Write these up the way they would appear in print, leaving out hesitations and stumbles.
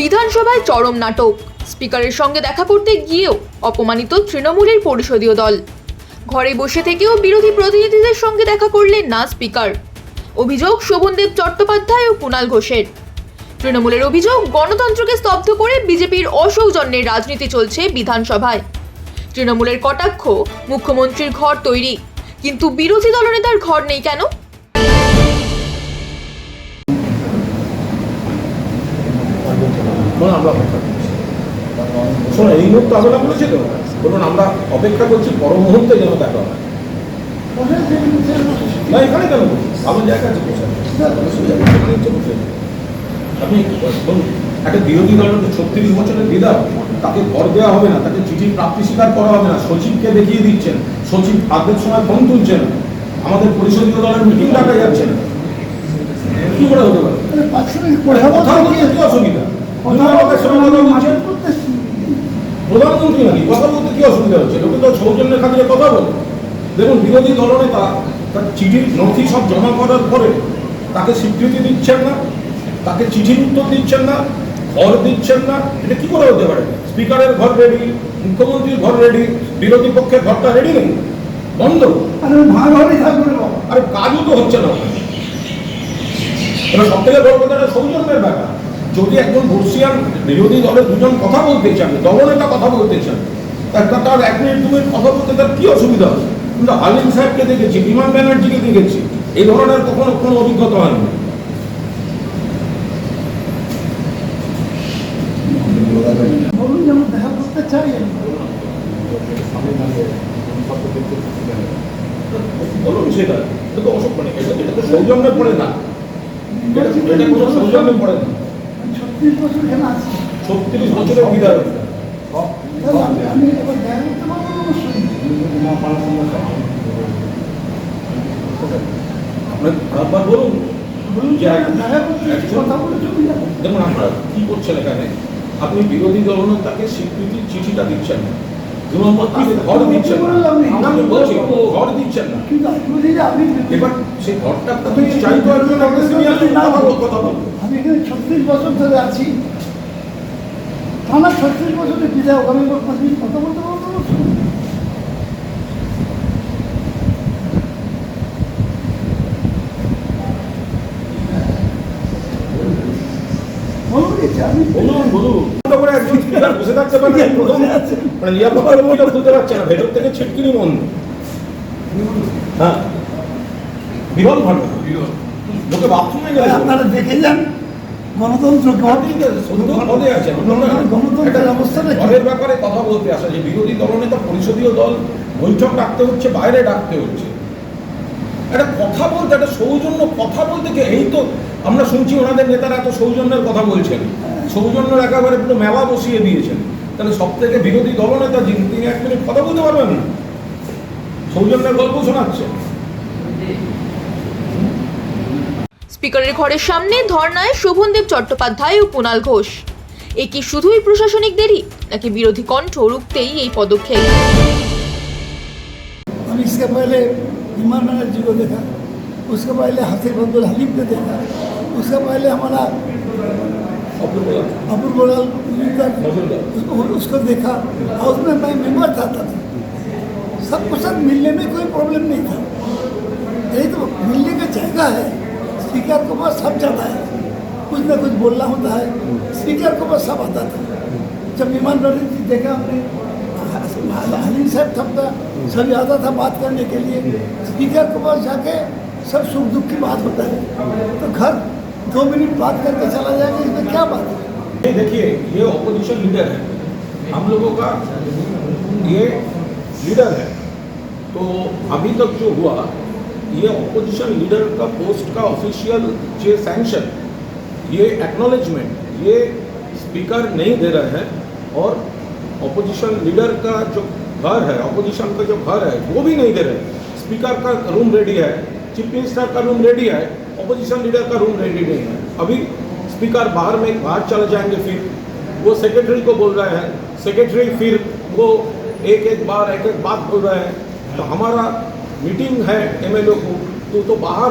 বিধানসভায় চরম নাটক। স্পিকারের সঙ্গে দেখা করতে গিয়েও অপমানিত তৃণমূলের পরিষদীয় দল। ঘরে বসে থেকেও বিরোধী প্রতিনিধিদের সঙ্গে দেখা করলেন না স্পিকার। অভিযোগ শোভনদেব চট্টোপাধ্যায় ও কুণাল ঘোষের। তৃণমূলের অভিযোগ, গণতন্ত্রকে স্তব্ধ করে বিজেপির অসৌজন্যের রাজনীতি চলছে বিধানসভায়। তৃণমূলের কটাক্ষ, মুখ্যমন্ত্রীর ঘর তৈরি, কিন্তু বিরোধী দলনেতার ঘর নেই কেন? এই মুহূর্তে আলোচনা করেছি তো, বলুন আমরা অপেক্ষা করছি পর মুহূর্তে যেন দেখা হয় না। এখানে কেন আমার জায়গা আছে, আপনি বলুন একটা বিরোধী দলের 36 বছরের লিডার, তাকে ঘর দেওয়া হবে না, তাকে চিঠির প্রাপ্তি স্বীকার করা হবে না, সচিবকে দেখিয়ে দিচ্ছেন, সচিব আগের সময় ফোন তুলছেন, আমাদের পরিষদীয় দলের মিটিং ডাকা যাচ্ছে না, কি করে হতে পারে? কথা বলতে কি অসুবিধা? প্রধানমন্ত্রী নাকি কথা বলতে কি অসুবিধা হচ্ছে? লোকে তো সৌজন্যের খাতিরে কথা বলে। দেখুন বিরোধী দলনেতা তার চিঠির নথি সব জমা করার পরে তাকে স্বীকৃতি দিচ্ছেন না, তাকে চিঠির উত্তর দিচ্ছেন না, ঘর দিচ্ছেন না, এটা কি করে হতে পারে? স্পিকারের ঘর রেডি, মুখ্যমন্ত্রীর ঘর রেডি, বিরোধী পক্ষের ঘরটা রেডি নেই, বন্ধ। আরে কাজও তো হচ্ছে না। সব থেকে বড় কথা সৌজন্যের ব্যাপার। যদি একজন বর্ষিয়ান বিরোধী দলের দুজন কথা বলতে চান, দলনেতা কথা বলতে চান, তার 1 মিনিট 2 মিনিট কথা বলতে তার কি অসুবিধা আছে? কিন্তু হালিম সাহেবকে দেখেছি, বিমান ব্যানার্জিকে দেখেছি, এই ধরনের কখনো কোনো অভিজ্ঞতা হয়নি। বলুন সেটা তো অসুখ, মানে এটা তো সৌজন্যে পড়ে না, এটা কোনো সৌজন্যে পড়ে না। 36 বছরের বিধায়ক, আপনার বলুন দেখুন আপনারা কি করছেন এখানে। আপনি বিরোধী দলনেতাকে স্বীকৃতি চিঠিটা দিচ্ছেন না, ঘর দিচ্ছেন না, আমি বলছি ঘর দিচ্ছেন না। এবার সেই ঘরটা চাইতে কথা বলবো। আমি এখানে 36 বছর ধরে আছি, টানা 36 বছরের বিধায়ক, আমি 5 মিনিট কথা বলতে পারবো না? বসে থাকতে পারেন, তুলতে পারছে না, ভেতর থেকে ছিটকিনি বন্ধ। হ্যাঁ, বিরল ঘটনা, লোকে বাথরুমে গেলে আপনারা দেখে যান গণতন্ত্র পদে আছে, গণতন্ত্রের অবস্থাটা ঘরের ব্যাপারে কথা বলতে আসা, যে বিরোধী দলনেতা পরিষদীয় দল বৈঠক ডাকতে হচ্ছে, বাইরে ডাকতে হচ্ছে, একটা কথা বলতে, একটা সৌজন্য কথা বলতে, এই তো আমরা শুনছি ওনাদের নেতারা এত সৌজন্যের কথা বলছেন, সৌজন্যের একেবারে পুরো মেলা বসিয়ে দিয়েছেন। তাহলে সব থেকে বিরোধী দলনেতা যিনি, তিনি 1 মিনিট কথা বলতে পারবেন না, সৌজন্যের গল্প শোনাচ্ছেন। স্পিকারের ঘরের সামনে ধর্নায় শোভনদেব চট্টোপাধ্যায় ও কুণাল ঘোষ। এ কি শুধুই প্রশাসনিক দেরি, নাকি বিরোধী কণ্ঠ রুখতেই এই পদক্ষেপ? আমি इसके पहले विमान बनर्जी को देखा, उसके पहले हासिफ अब्दुल हलीम को देखा, उसके पहले हमारा अपूर गोयल उसको देखा, और उसमें मैं मेम्बर था तब। सबको साथ मिलने में कोई प्रॉब्लम नहीं था, यही तो मिलने का जगह है। स्पीकर को बस सब जाता है, कुछ ना कुछ बोलना होता है, स्पीकर को बस सब आता था। जब विमान बनर्जी देखा हमने, हलीम साहब तब था, सभी आता था बात करने के लिए, स्पीकर को पास जाके सब सुख दुख की बात होता है, तो घर 2 मिनट बात करके चला जाएगा, इसमें क्या बात है? देखिए ये ऑपोजिशन लीडर है, हम लोगों का ये लीडर है, तो अभी तक जो हुआ, ये ऑपोजिशन लीडर का पोस्ट का ऑफिशियल जो सैंक्शन, ये एक्नॉलेजमेंट, ये स्पीकर नहीं दे रहे हैं, और ऑपोजिशन लीडर का जो घर है, ऑपोजिशन का जो घर है, वो भी नहीं दे रहे। स्पीकर का रूम रेडी है, चीफ मिनिस्टर का रूम रेडी है, ऑपोजिशन लीडर का रूम रेडी नहीं है। अभी स्पीकर बाहर चले जाएंगे, फिर वो सेक्रेटरी को बोल रहे हैं, सेक्रेटरी फिर वो एक बात बोल रहे हैं। तो हमारा मीटिंग है एमएलए को, तो बाहर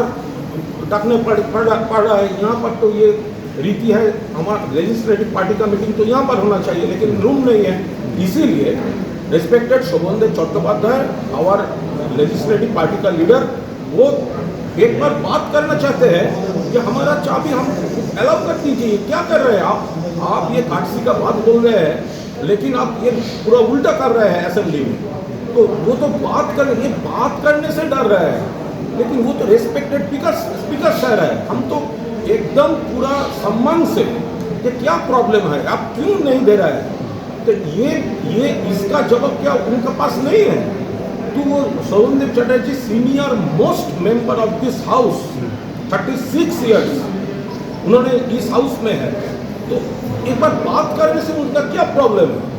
डाकने पड़ रहा है, यहाँ पर तो ये रीति है, हमारा लेजिस्लेटिव पार्टी का मीटिंग तो यहाँ पर होना चाहिए, लेकिन रूम नहीं है। इसीलिए respected Sovandeb Chattopadhyay, our legislative party का लीडर, वो एक बार बात करना चाहते हैं कि हमारा चाबी हम अलाउ कर दीजिए। क्या कर रहे हैं आप ये काटसी का बात बोल रहे हैं, लेकिन आप ये पूरा उल्टा कर रहे हैं असेंबली में। तो वो तो बात करने से डर रहे हैं, लेकिन वो तो रेस्पेक्टेड स्पीकर कह रहे हैं। हम तो एकदम पूरा सम्मान से कि क्या प्रॉब्लम है, आप क्यों नहीं दे रहे हैं, तो ये इसका जवाब क्या उनके पास नहीं है। तो वो Sovandeb Chatterjee senior most member of this house, 36 years उन्होंने इस हाउस में है, तो एक बार बात करने से उनका क्या प्रॉब्लम है।